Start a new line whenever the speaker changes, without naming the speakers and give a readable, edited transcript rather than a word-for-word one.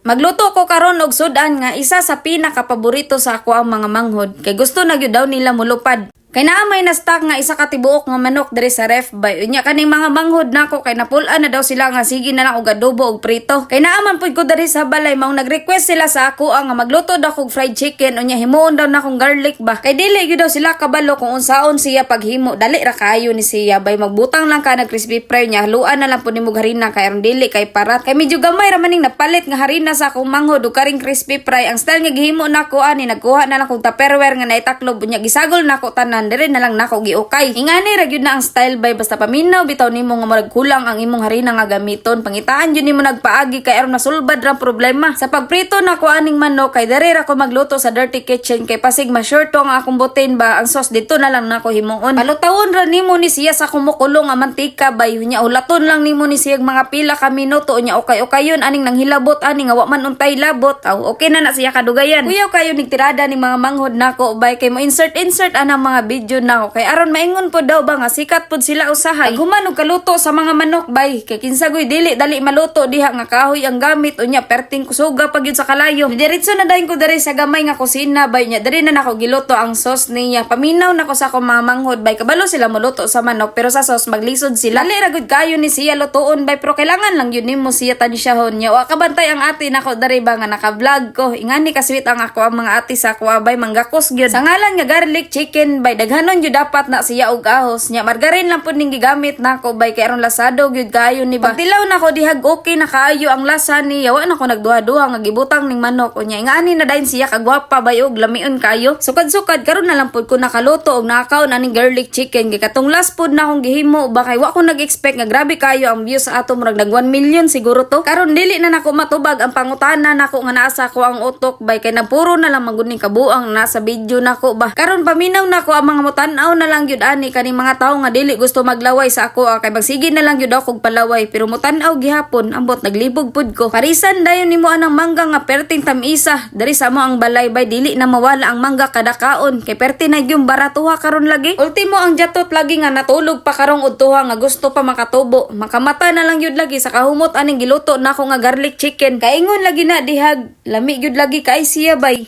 Magluto ko karon og sudan nga isa sa pinakapaborito sa ako ang mga manghod kay gusto na gyud daw nila mulupad. Kay naa may na-stock nga isa ka tibuok nga manok diri sa ref bay. Unya kaning mga manghod nako kay napulan na daw sila nga sige na lang og adobo og prito. Kay naa man pud ko diri sa balay mao nag-request sila sa ako nga magluto daw kog fried chicken. Unya himuon daw na kong garlic ba. Kay dili gyud daw sila kabalo kung unsaon siya paghimo. Dali ra kayo ni siya bay magbutang lang ka nag crispy fry nya haluan na lang pud nimo harina kay aron dili kay parat. Kay medyo gamay ra maning napalit nga harina sa akong manghod ug karing crispy fry. Ang style nga gihimo nako ani nagkuha na lang kog tupperware nga naitaklob unya gisagol nako tanan diri na lang nako giukay. Ingani ra gyud na ang style bay basta paminaw bitaw nimo nga murag kulang ang imong harina nga gamiton. Pangitaan gyud nimo nagpaagi kay aron nasulbad ra problema. Sa pagprito nako aning manok kay diri ra ko magluto sa dirty kitchen kay pasig ma-sure to nga akong butin ba ang sauce dito na lang nako himuon. Palutawon ra nimo ni siya sa kumukulo nga mantika bay unya ulaton lang nimo ni siya mga pila ka minuto unya ukay-ukayon aning nang hilabot ani nga wa man untay labot. Aw okay na siya kadugayan. Kuyaw kayo nigtirada ni mga manghod nako bay kay mo insert anang mga video na kay aron maingon po daw ba nga sikat pud sila usahay. Human og kaluto sa mga manok bay kay kinsagoy dili dali maluto diha nga kahoy ang gamit unya perting kusuga pag yun sa kalayo. Diretso na dayon ko diri sa gamay nga kusina bay nya diri na nako giluto ang sauce niya. Paminaw nako sa akong mga manghod bay kabalo sila muluto sa manok pero sa sauce maglisod sila. Dali ra gud kayo ni siya lutuon bay pero kailangan lang yun nimo siya tansyahon nya. Wa kabantay ang ate nako diri ba nga naka-vlog ko. Ingani ka sweet ang ako ang mga ate sa ako bay manggakos gyud. Sa ngalan nga garlic chicken bay daghanon gyud dapat na siya og ahos nya margarin lang pud ning gigamit nako bay kay aron lasado gyud kayo ni ba. Pagtilaw nako dihag okay na kaayo ang lasa niya wa nako nagduha-duha nga gibutang ning manok unya ingani na dayon siya kagwapa bay og lamion kayo. Sukad-sukad karon na lang pud ko nakaluto og nakaon aning garlic chicken kay katong last pud na akong gihimo ba kay wa ko nag-expect nga grabe kayo ang views sa ato murag nag 1 million siguro to. Karon dili na nako matubag ang pangutana nako nga naa sa ko ang utok bay kay nagpuro na lang maguning kabuang nasa video nako ba. Karon paminaw nako ang mga mutan-aw na lang gyud ani kaning mga tawo nga dili gusto maglaway sa ako kay magsige na lang gyud ako og palaway pero mutan-aw gihapon ambot naglibog pud ko. Parisan dayon nimo anang mangga nga perting tamisa diri sa mo ang balay bay dili na mawala ang mangga kada kaon kay perti na gyud baratuha karon lagi. Ultimo ang jatot lagi nga natulog pa karong udtuha nga gusto pa makatubo. Makamata na lang gyud lagi sa kahumot aning giluto nako nga garlic chicken. Kaingon lagi na dihag lami gyud lagi kay siya bay.